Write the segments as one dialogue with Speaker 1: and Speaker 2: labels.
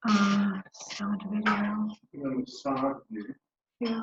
Speaker 1: Start video. Yeah.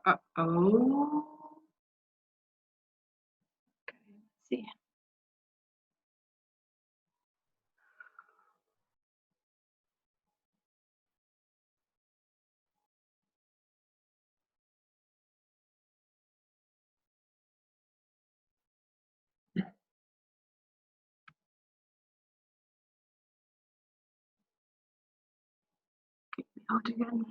Speaker 1: Oh. Okay, let's see. Kick me out again.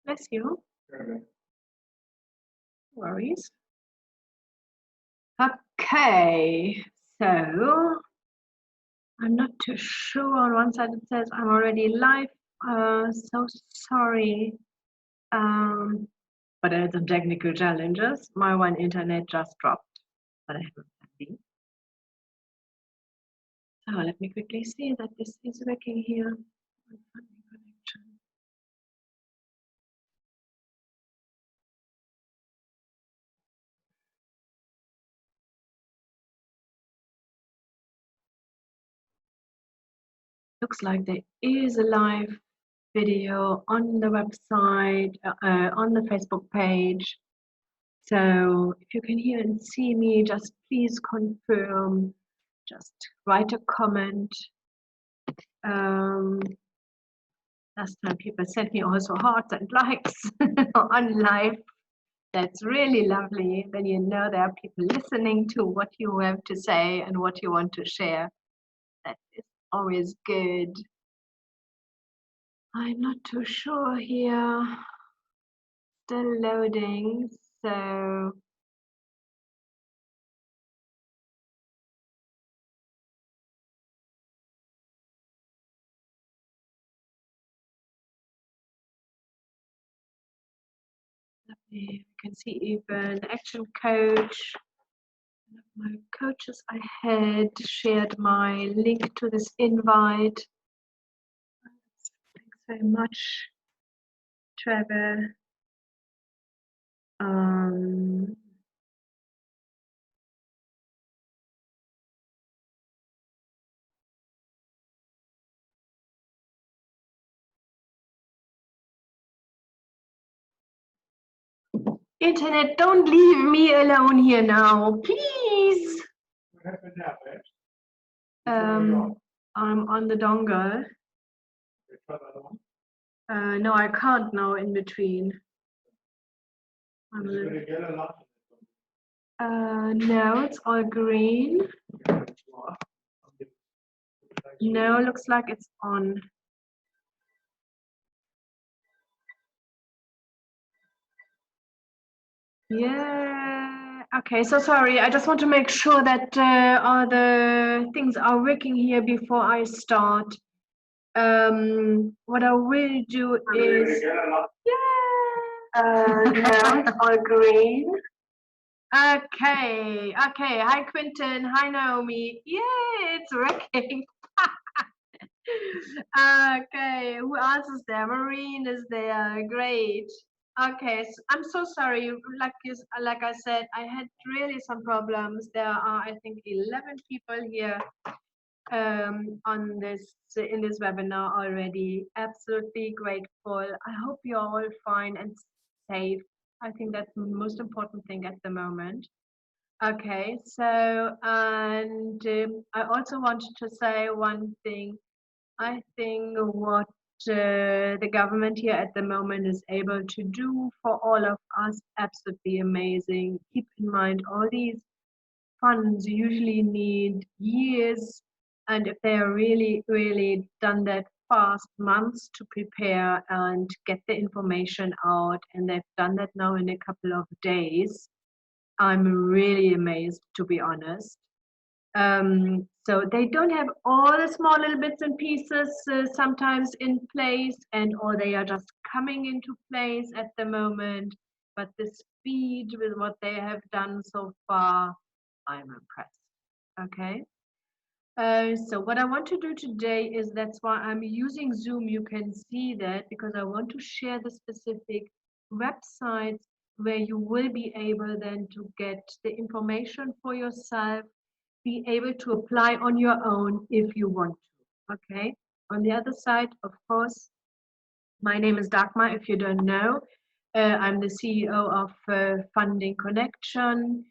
Speaker 1: Bless you. No worries. Okay, so I'm not too sure. On one side it says I'm already live. So sorry. But I had some technical challenges. My one internet just dropped, but I have a plan B. So let me quickly see that this is working here. Connection. Looks like there is a live video on the website, on the Facebook page. So if you can hear and see me, just please confirm, just write a comment. Last time people sent me also hearts and likes on live. That's really lovely. Then you know there are people listening to what you have to say and what you want to share. That is always good. I'm not too sure here. Still loading, so you can see even action coach. One of my coaches I had shared my link to this invite. Thanks very much, Trevor. Internet, don't leave me alone here now, please. What happened now? I'm on the dongle. No, I can't now in between. No, it's all green. No, looks like it's on. Yeah. Okay, so sorry. I just want to make sure that all the things are working here before I start. What I will do is, now it's all green. Okay. Hi, Quentin. Hi, Naomi. Yeah, it's working. Okay, who else is there? Maureen is there. Great. Okay, so I'm so sorry. Like I said, I had really some problems. There are, I think, 11 people here on this in this webinar already. Absolutely grateful. I hope you're all fine and safe. I think that's the most important thing at the moment. Okay, so and I also wanted to say one thing. I think what the government here at the moment is able to do for all of us, absolutely amazing. Keep in mind, all these funds usually need years, and if they are really done that fast, months to prepare and get the information out, and they've done that now in a couple of days, I'm really amazed, to be honest. So they don't have all the small little bits and pieces sometimes in place, and or they are just coming into place at the moment. But the speed with what they have done so far, I'm impressed. Okay. So what I want to do today is, that's why I'm using Zoom. You can see that because I want to share the specific websites where you will be able then to get the information for yourself, be able to apply on your own if you want to. Okay. On the other side, of course, my name is Dagmar, if you don't know. I'm the CEO of Funding Connection.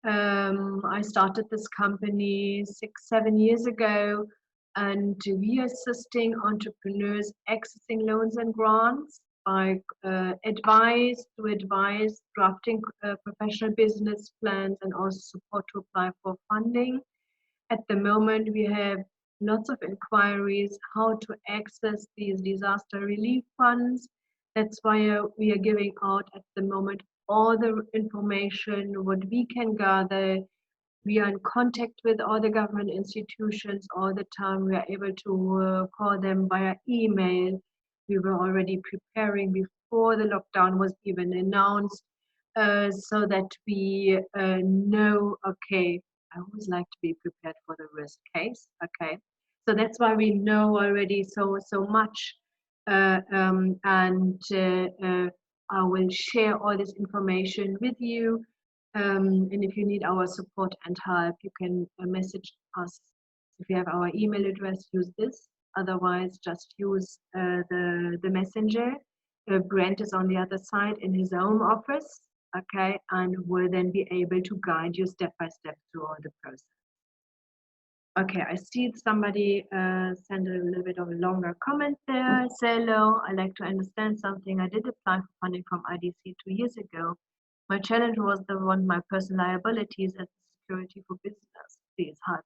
Speaker 1: I started this company 6-7 years ago, and we are assisting entrepreneurs accessing loans and grants by advice, drafting professional business plans, and also support to apply for funding. At the moment, we have lots of inquiries how to access these disaster relief funds. That's why we are giving out at the moment all the information, what we can gather. We are in contact with all the government institutions all the time. We are able to call them via email. We were already preparing before the lockdown was even announced, so that we know, okay, I always like to be prepared for the worst case. Okay, so that's why we know already so much, and I will share all this information with you. And if you need our support and help, you can message us. If you have our email address, use this. Otherwise, just use the messenger. Brent is on the other side in his home office. Okay, and will then be able to guide you step by step through all the process. Okay, I see somebody send a little bit of a longer comment there. Say hello, I like to understand something. I did apply for funding from IDC 2 years ago. My challenge was the one, my personal liabilities as security for business. Please help.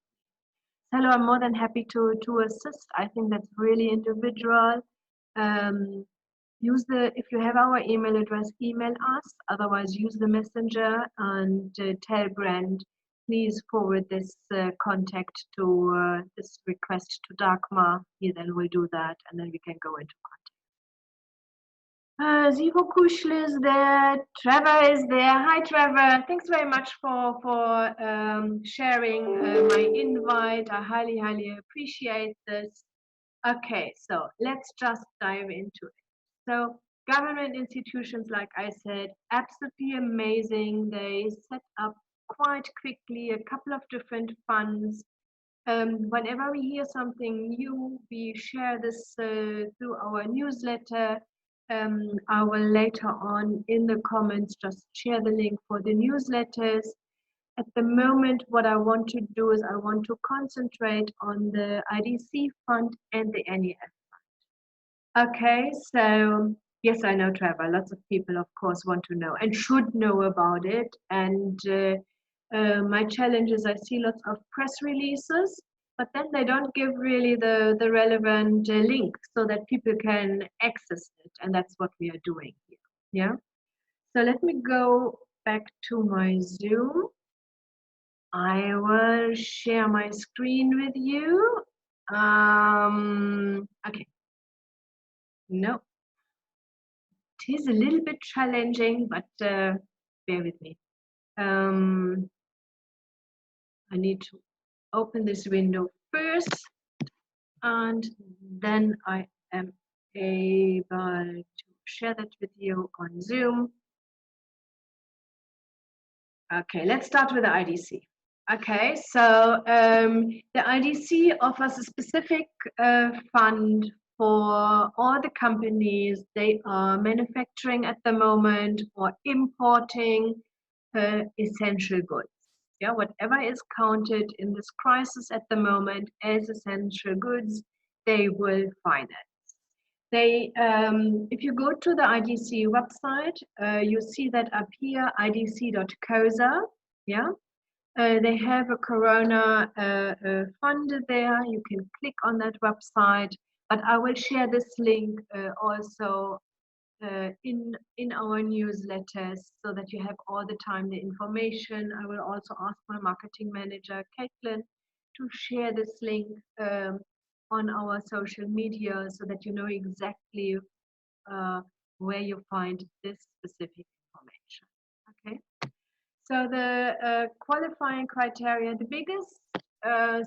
Speaker 1: Hello, I'm more than happy to assist. I think that's really individual. If you have our email address, email us. Otherwise, use the messenger and tell Brent, please forward this contact to this request to Dagmar. He then will do that, and then we can go into contact. Zivo Kushli is there. Trevor is there. Hi, Trevor. Thanks very much for sharing my invite. I highly appreciate this. Okay, so let's just dive into it. So government institutions, like I said, absolutely amazing. They set up quite quickly a couple of different funds. Whenever we hear something new, we share this through our newsletter. I will later on in the comments just share the link for the newsletters. at the moment, what I want to do is I want to concentrate on the IDC fund and the NEF. Okay, so yes, I know, Trevor. Lots of people, of course, want to know and should know about it. And my challenge is I see lots of press releases, but then they don't give really the relevant link so that people can access it. And that's what we are doing here. Yeah. So let me go back to my Zoom. I will share my screen with you. Okay. No, it is a little bit challenging, but bear with me. I need to open this window first, and then I am able to share that with you on Zoom. Okay, let's start with the IDC. Okay, so the IDC offers a specific fund for all the companies they are manufacturing at the moment or importing essential goods. Yeah, whatever is counted in this crisis at the moment as essential goods, they will finance. They, if you go to the IDC website, you see that up here, idc.cosa, yeah. They have a Corona fund there. You can click on that website, but I will share this link also in our newsletters so that you have all the time the information. I will also ask my marketing manager, Caitlin, to share this link on our social media so that you know exactly where you find this specific information. Okay. So the qualifying criteria, the biggest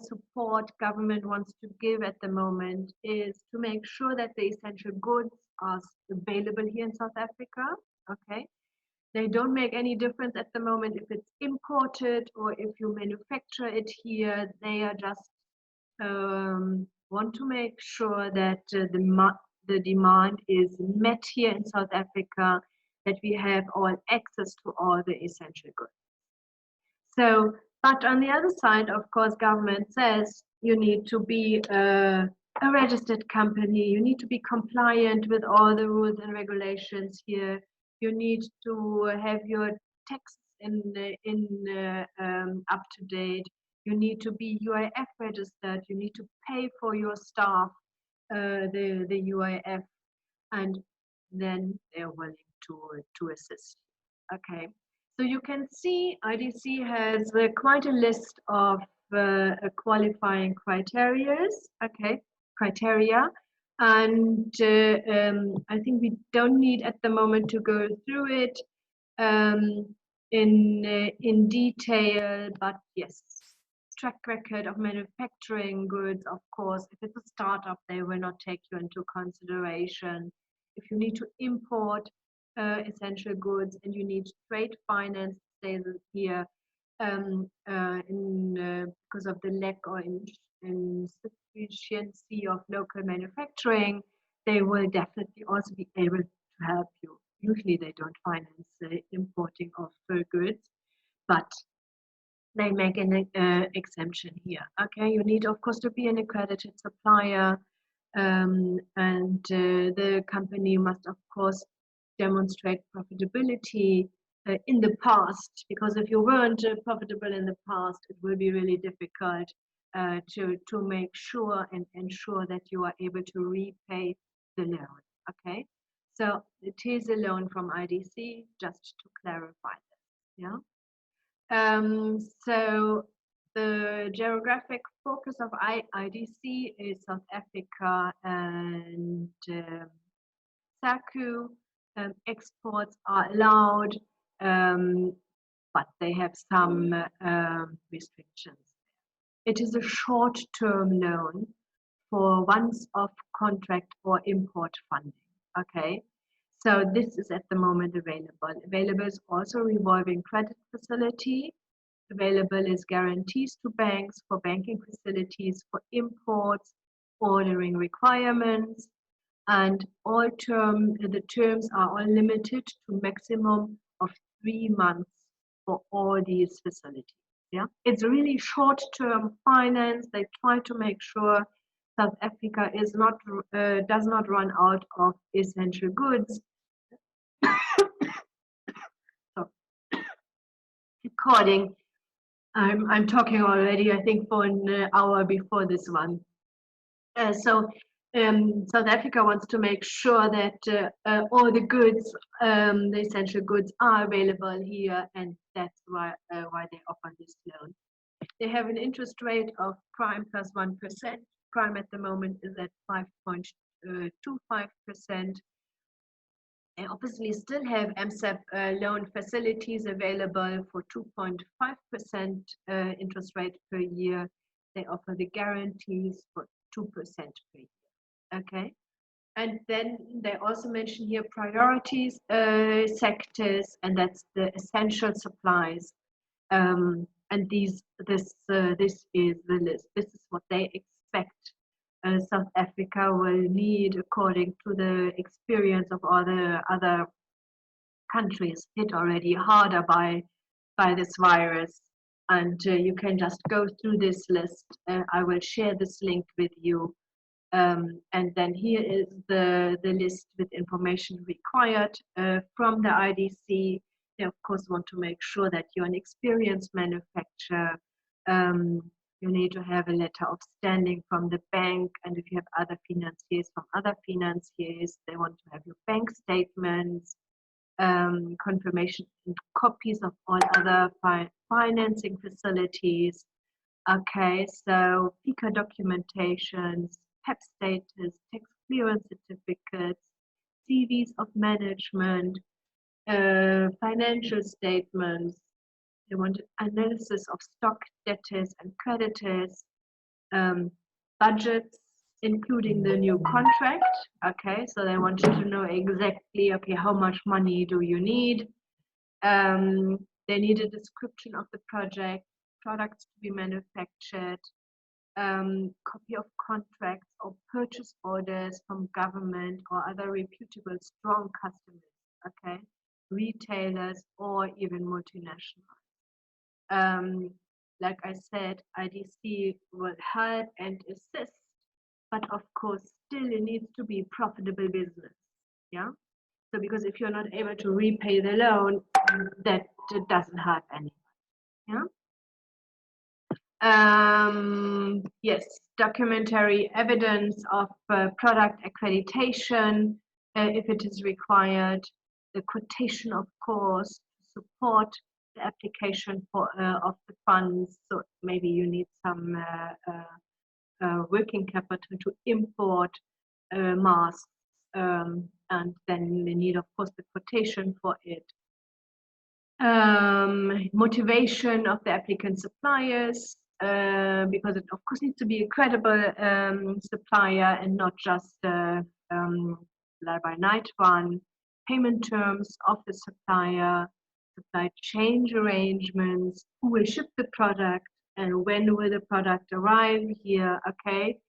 Speaker 1: support government wants to give at the moment is to make sure that the essential goods are available here in South Africa. Okay, they don't make any difference at the moment if it's imported or if you manufacture it here. They are just want to make sure that the demand is met here in South Africa, that we have all access to all the essential goods. So, but on the other side, of course, government says you need to be a registered company, you need to be compliant with all the rules and regulations here, you need to have your tax up to date, you need to be UIF registered, you need to pay for your staff the UIF, and then they're willing to assist. Okay. So you can see IDC has quite a list of qualifying criteria, and I think we don't need at the moment to go through it in detail, but yes, track record of manufacturing goods, of course. If it's a startup, they will not take you into consideration. If you need to import essential goods and you need trade finance, stays here because of the lack or insufficiency of local manufacturing, they will definitely also be able to help you. Usually they don't finance the importing of goods, but they make an exemption here. Okay, you need, of course, to be an accredited supplier, and the company must, of course, demonstrate profitability in the past, because if you weren't profitable in the past, it will be really difficult to make sure and ensure that you are able to repay the loan. Okay, so it is a loan from IDC, just to clarify this. Yeah. So the geographic focus of IDC is South Africa and SACU. Exports are allowed, but they have some restrictions. It is a short-term loan for once-off contract or import funding. Okay, so this is at the moment available. Available is also revolving credit facility. Available is guarantees to banks for banking facilities for imports, ordering requirements, and the terms are all limited to maximum of 3 months for all these facilities. Yeah, it's really short-term finance. They try to make sure South Africa is not does not run out of essential goods. So, according, I'm talking already, I think, for an hour before this one. South Africa wants to make sure that all the goods, the essential goods, are available here, and that's why they offer this loan. They have an interest rate of prime plus 1%. Prime at the moment is at 5.25%. They obviously still have MSEP loan facilities available for 2.5% interest rate per year. They offer the guarantees for 2% per year. Okay. And then they also mention here priorities sectors, and that's the essential supplies. And this is the list. This is what they expect South Africa will need according to the experience of all the other countries hit already harder by this virus. And you can just go through this list. I will share this link with you. And then here is the list with information required from the IDC. They of course want to make sure that you're an experienced manufacturer. You need to have a letter of standing from the bank, and if you have other financiers from other financiers, they want to have your bank statements, confirmation and copies of all other financing facilities. Okay, so FICA documentations, PEP status, tax clearance certificates, CVs of management, financial statements. They want analysis of stock, debtors and creditors, budgets, including the new contract. Okay, so they want you to know exactly, okay, how much money do you need? They need a description of the project, products to be manufactured, copy of contracts or purchase orders from government or other reputable strong customers, okay, retailers or even multinationals. Like I said, IDC will help and assist, but of course still it needs to be profitable business. Yeah, so because if you're not able to repay the loan, that doesn't help anyone. Yeah. Yes, documentary evidence of product accreditation if it is required, the quotation of course to support the application for of the funds. So maybe you need some working capital to import masks, and then they need of course the quotation for it. Motivation of the applicant suppliers, because it of course needs to be a credible supplier and not just a fly-by-night one. Payment terms of the supplier, supply chain arrangements, who will ship the product and when will the product arrive here. Okay,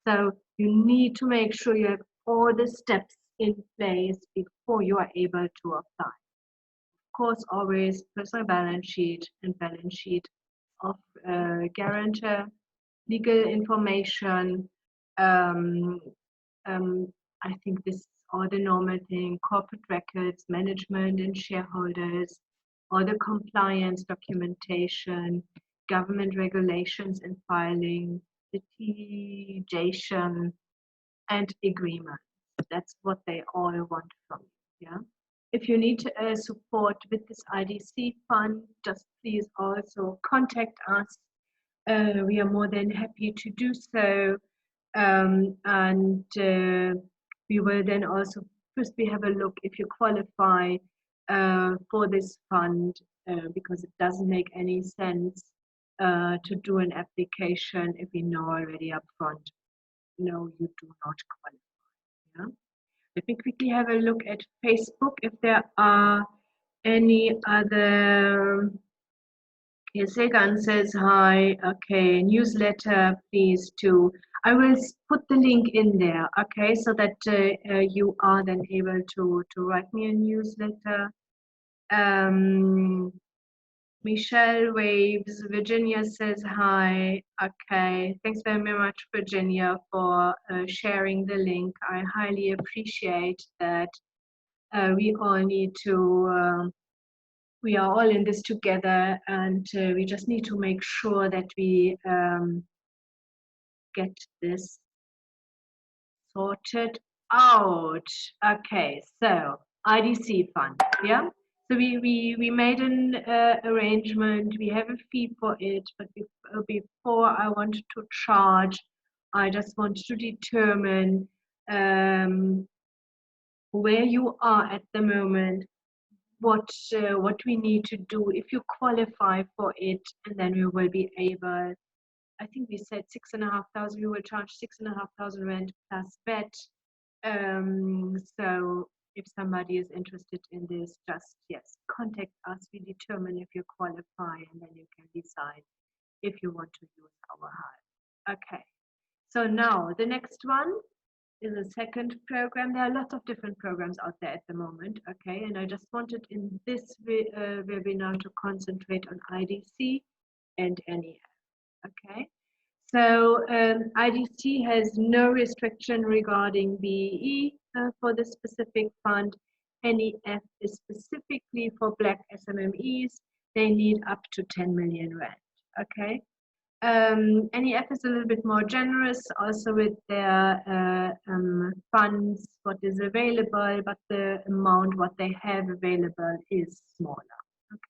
Speaker 1: so you need to make sure you have all the steps in place before you are able to apply. Of course, always personal balance sheet and balance sheet of guarantor, legal information. I think this is all the normal thing: corporate records, management and shareholders, all the compliance documentation, government regulations and filing, litigation, and agreement. That's what they all want from you. Yeah. If you need support with this IDC fund, just please also contact us. We are more than happy to do so. And we will then also first we have a look if you qualify for this fund, because it doesn't make any sense to do an application if we know already upfront, no, you do not qualify. Yeah? Let me quickly have a look at Facebook if there are any other. Yes, Segan says hi. Okay, newsletter, please too. I will put the link in there. Okay, so that you are then able to write me a newsletter. Michelle waves. Virginia says hi. Okay, thanks very much, Virginia, for sharing the link. I highly appreciate that. We all need to. We are all in this together, and we just need to make sure that we get this sorted out. Okay, so IDC fund, yeah. So we made an arrangement. We have a fee for it, but before I want to charge, I just want to determine where you are at the moment, what we need to do if you qualify for it, and then we will be able. I think we said 6,500. We will charge 6,500 rand plus VAT. So if somebody is interested in this, just yes, contact us. We determine if you qualify, and then you can decide if you want to use our help. Okay. So now the next one is a second program. There are lots of different programs out there at the moment. Okay, and I just wanted in this webinar to concentrate on IDC and NEF. Okay. So IDC has no restriction regarding BEE for this specific fund. NEF is specifically for Black SMMEs. They need up to 10 million rand. Okay. NEF is a little bit more generous also with their funds, what is available, but the amount what they have available is smaller.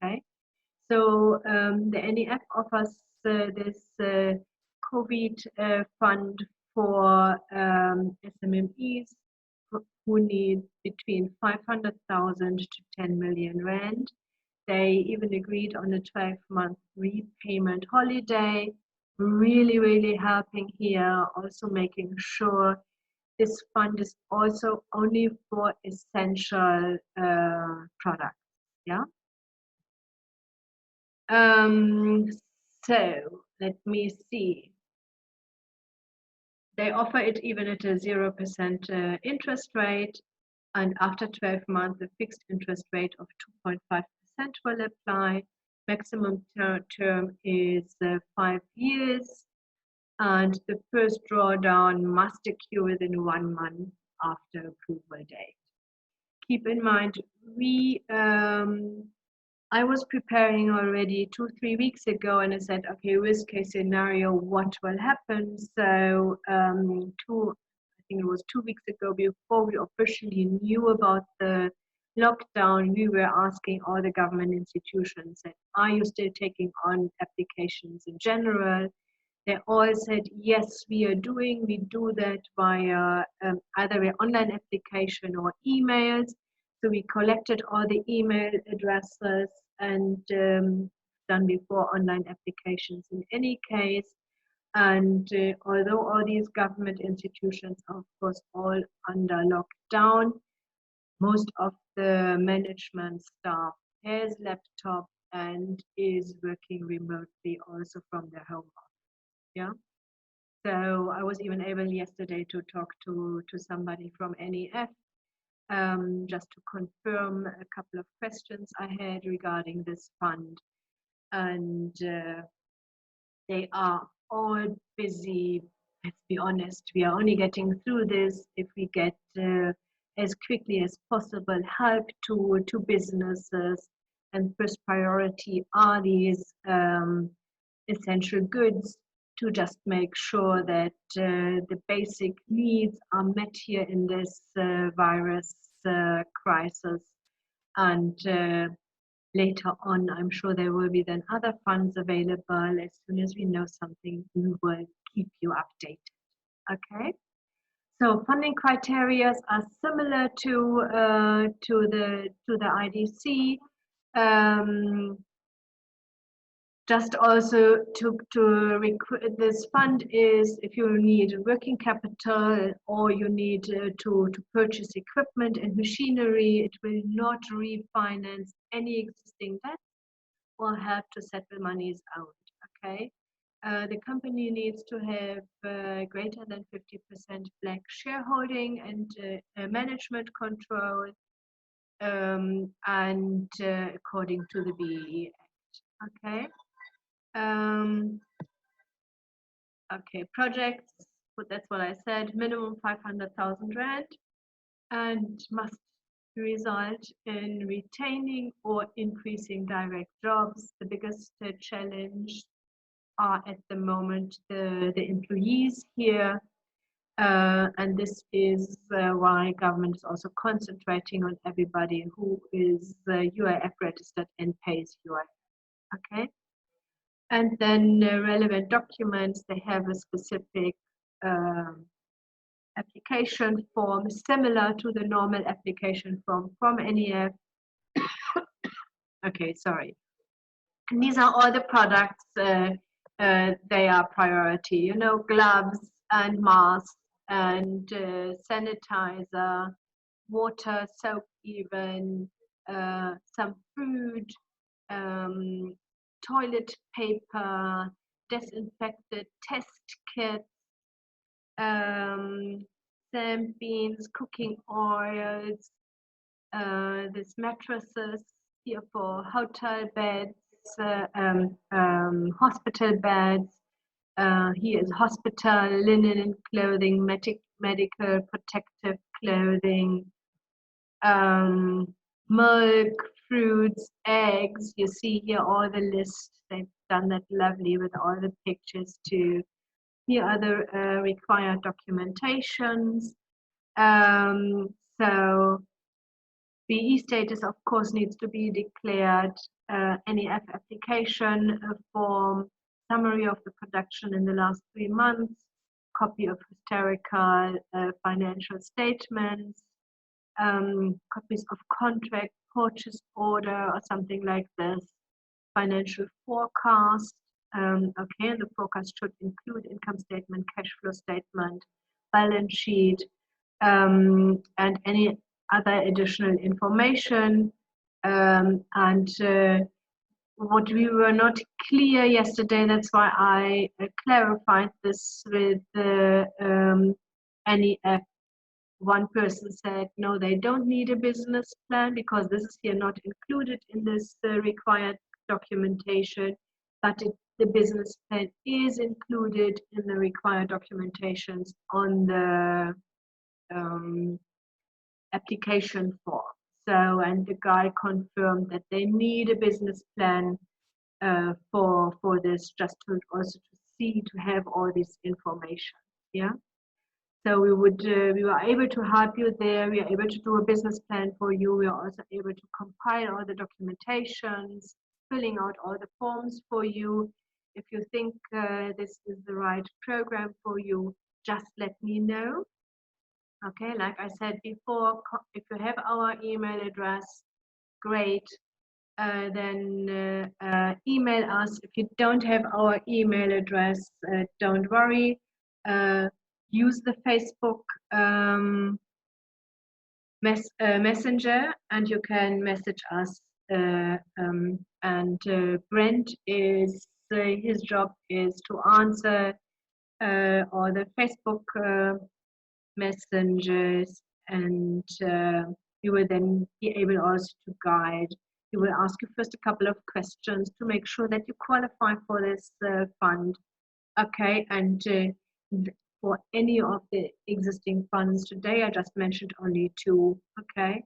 Speaker 1: Okay. So the NEF offers this COVID fund for SMMEs who need between 500,000 to 10 million rand. They even agreed on a 12-month repayment holiday, really helping here, also making sure this fund is also only for essential products. Yeah. So let me see. They offer it even at a 0% interest rate, and after 12 months, a fixed interest rate of 2.5% will apply. Maximum term is 5 years, and the first drawdown must occur within 1 month after approval date. Keep in mind, I was preparing already 2-3 weeks ago, and I said, okay, worst case scenario, what will happen? So I think it was 2 weeks ago, before we officially knew about the lockdown, we were asking all the government institutions, are you still taking on applications in general? They all said, yes, we do that via either an online application or emails. So we collected all the email addresses and done before online applications in any case. And although all these government institutions are, of course, all under lockdown, most of the management staff has laptop and is working remotely also from their home office. Yeah. So I was even able yesterday to talk to somebody from NEF just to confirm a couple of questions I had regarding this fund. And they are all busy. Let's be honest, we are only getting through this if we get as quickly as possible help to businesses. And first priority are these essential goods, to just make sure that the basic needs are met here in this virus crisis. And later on, I'm sure there will be then other funds available. As soon as we know something, we will keep you updated. Okay. So funding criteria are similar to the IDC. Just also this fund is if you need working capital or you need to purchase equipment and machinery. It will not refinance any existing debt or help to settle monies out. Okay, the company needs to have greater than 50% black shareholding and management control, and according to the BEE. Okay. Okay, projects, but that's what I said, minimum 500,000 rand, and must result in retaining or increasing direct jobs. The biggest challenge are at the moment the employees here. And this is why government is also concentrating on everybody who is UIF registered and pays UIF. Okay. And then relevant documents, they have a specific application form similar to the normal application form from NEF. Okay, sorry. And these are all the products, they are priority, you know, gloves and masks and sanitizer, water, soap even, some food, toilet paper, disinfected test kits, sand beans, cooking oils, this mattresses here for hotel beds, hospital beds. Here is hospital linen and clothing, medical protective clothing, milk, fruits, eggs. You see here all the lists. They've done that lovely with all the pictures too. Here are the required documentations. So BE status, of course, needs to be declared. NEF application form, summary of the production in the last 3 months, copy of historical financial statements, copies of contract, purchase order, or something like this, financial forecast. Okay, the forecast should include income statement, cash flow statement, balance sheet, and any other additional information. And what we were not clear yesterday, that's why I clarified this with the NEF. One person said, no, they don't need a business plan because this is here not included in this required documentation, but the business plan is included in the required documentations on the application form. So, and the guy confirmed that they need a business plan for this, just to also to see, to have all this information. Yeah. So we were able to help you there. We are able to do a business plan for you. We are also able to compile all the documentations, filling out all the forms for you. If you think this is the right program for you, just let me know. Okay, like I said before, if you have our email address, great. Then email us. If you don't have our email address, don't worry. Use the Facebook messenger, and you can message us. And Brent is his job is to answer all the Facebook messengers, and you will then be able also to guide. You will ask you first a couple of questions to make sure that you qualify for this fund. Okay, and for any of the existing funds today, I just mentioned only 2. Okay,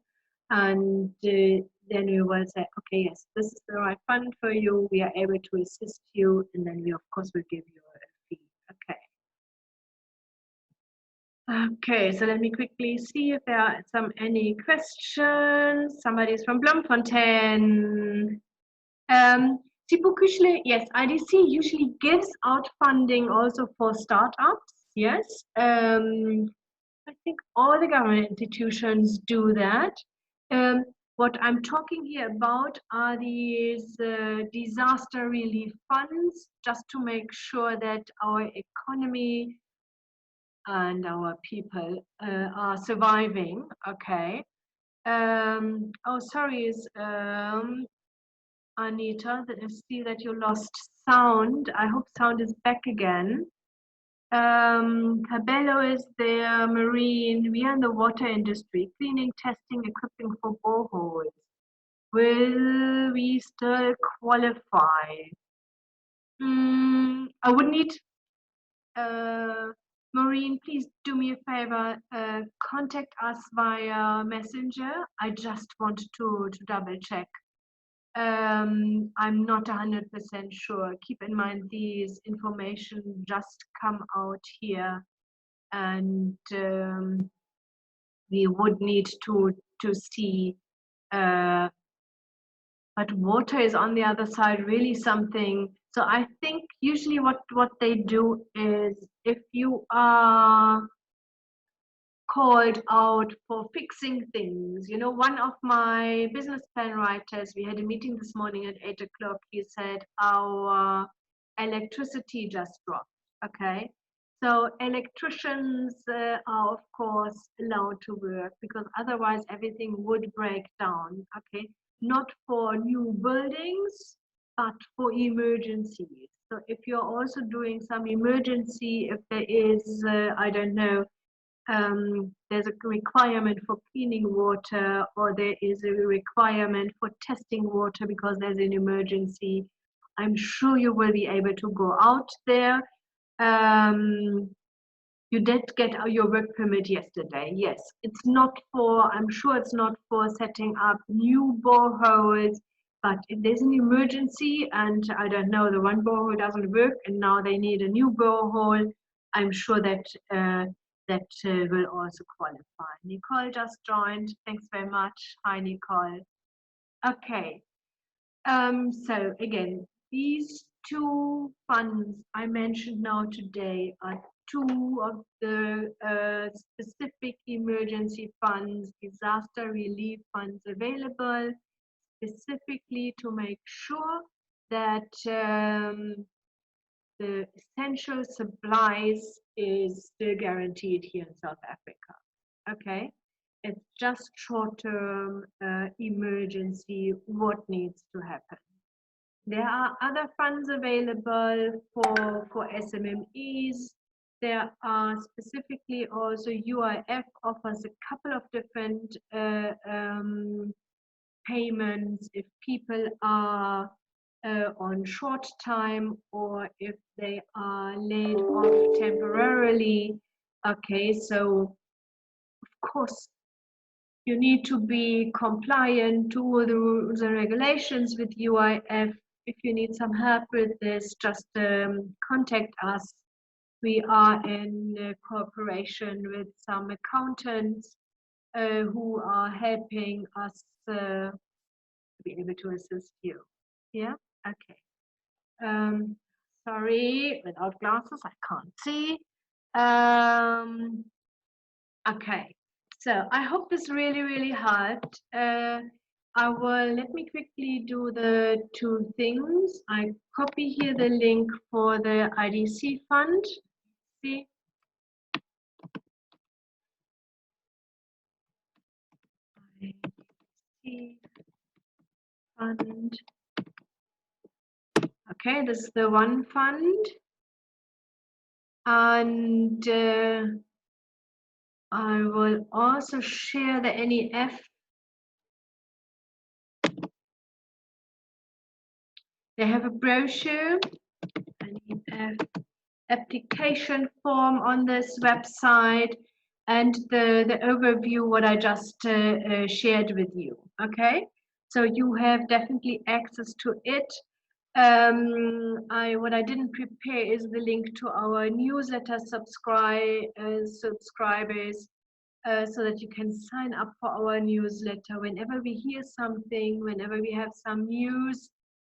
Speaker 1: and then you will say, okay, yes, this is the right fund for you. We are able to assist you, and then we of course will give you a fee. Okay. Okay, so let me quickly see if there are any questions. Somebody's from Bloemfontein. Yes, IDC usually gives out funding also for startups. Yes, I think all the government institutions do that. What I'm talking here about are these disaster relief funds, just to make sure that our economy and our people are surviving. Okay. Oh, sorry, is Anita, I see that you lost sound. I hope sound is back again. Cabello is there, marine. We are in the water industry, cleaning, testing, equipping for boreholes. Will we still qualify? I would need, Maureen, please do me a favor, contact us via Messenger. I just want to double check. I'm not 100% sure. Keep in mind these information just come out here, and we would need to see. But water is on the other side really something. So I think usually what they do is, if you are called out for fixing things. You know, one of my business plan writers, we had a meeting this morning at 8 o'clock. He said our electricity just dropped. Okay. So electricians are, of course, allowed to work, because otherwise everything would break down. Okay. Not for new buildings, but for emergencies. So if you're also doing some emergency, if there is, I don't know, there's a requirement for cleaning water, or there is a requirement for testing water because there's an emergency, I'm sure you will be able to go out there. You did get your work permit yesterday. Yes, it's not for, I'm sure it's not for setting up new boreholes, but if there's an emergency and I don't know, the one borehole doesn't work and now they need a new borehole, I'm sure that that will also qualify. Nicole just joined. Thanks very much. Hi, Nicole. Okay. So again, these two funds I mentioned now today are two of the specific emergency funds, disaster relief funds available, specifically to make sure that the essential supplies is still guaranteed here in South Africa. Okay, it's just short-term emergency, what needs to happen. There are other funds available for SMMEs. There are specifically also UIF offers a couple of different payments if people are on short time, or if they are laid off temporarily. Okay, so of course you need to be compliant to all the rules and regulations with UIF. If you need some help with this, just contact us. We are in cooperation with some accountants who are helping us to be able to assist you. Yeah, okay. Sorry, without glasses, I can't see. Okay, so I hope this really helped. Let me quickly do the two things. I copy here the link for the IDC fund. See? IDC fund. Okay, this is the one fund. And I will also share the NEF. They have a brochure, NEF application form on this website, and the overview what I just shared with you. Okay, so you have definitely access to it. What I didn't prepare is the link to our newsletter subscribers, so that you can sign up for our newsletter. Whenever we hear something, whenever we have some news,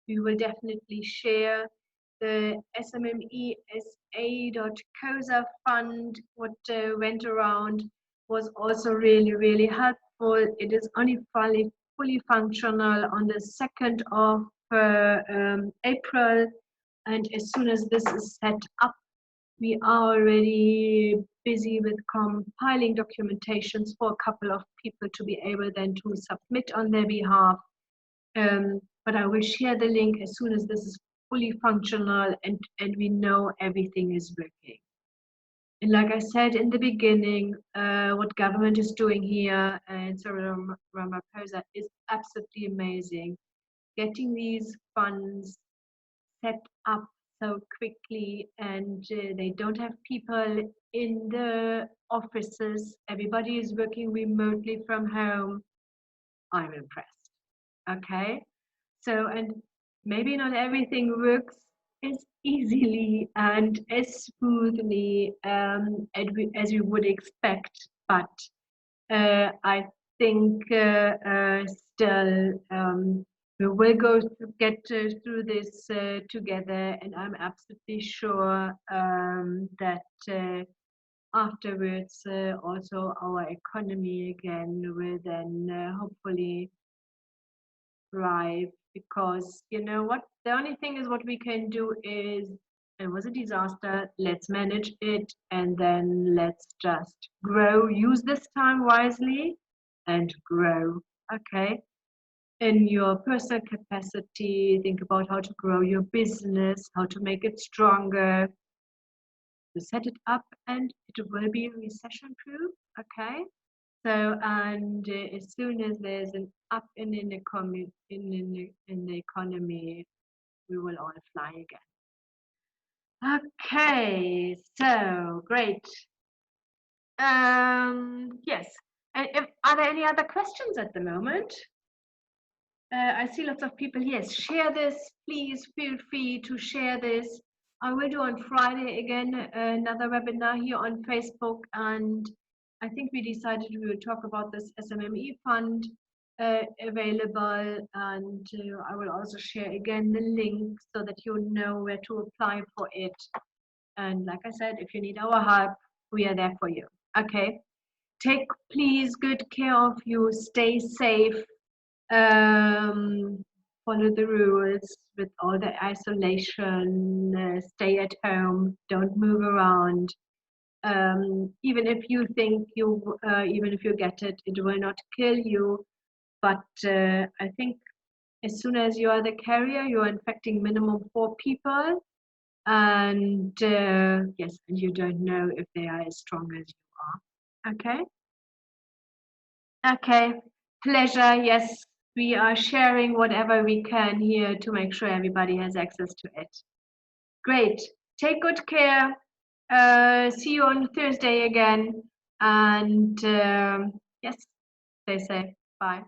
Speaker 1: we will definitely share. The SMMESA.COSA fund, what went around, was also really helpful. It is only fully functional on the 2nd of April, and as soon as this is set up, we are already busy with compiling documentations for a couple of people to be able then to submit on their behalf. But I will share the link as soon as this is fully functional and we know everything is working. And like I said in the beginning, what government is doing here and Cyril Ramaphosa is absolutely amazing. Getting these funds set up so quickly, and they don't have people in the offices. Everybody is working remotely from home. I'm impressed. Okay. So, and maybe not everything works as easily and as smoothly as you would expect, but I think still we will get through this together, and I'm absolutely sure that afterwards also our economy again will then hopefully thrive, because you know what, the only thing is what we can do is, it was a disaster, let's manage it, and then let's just grow, use this time wisely and grow. Okay, in your personal capacity, think about how to grow your business, how to make it stronger, to set it up, and it will be recession proof. Okay, so, and as soon as there's an up in the economy, in the economy, we will all fly again. Okay, so great. Yes. And are there any other questions at the moment? I see lots of people. Yes, share this. Please feel free to share this. I will do on Friday again another webinar here on Facebook, and I think we decided we will talk about this SMME fund available, and I will also share again the link so that you know where to apply for it. And like I said, if you need our help, we are there for you. Okay. Take please good care of you. Stay safe. Follow the rules with all the isolation, stay at home, don't move around. Even if you think even if you get it, it will not kill you. But I think as soon as you are the carrier, you are infecting minimum 4 people. And yes, and you don't know if they are as strong as you are. Okay. Okay, pleasure. Yes, we are sharing whatever we can here to make sure everybody has access to it. Great. Take good care. See you on Thursday again. And yes, stay safe. Bye.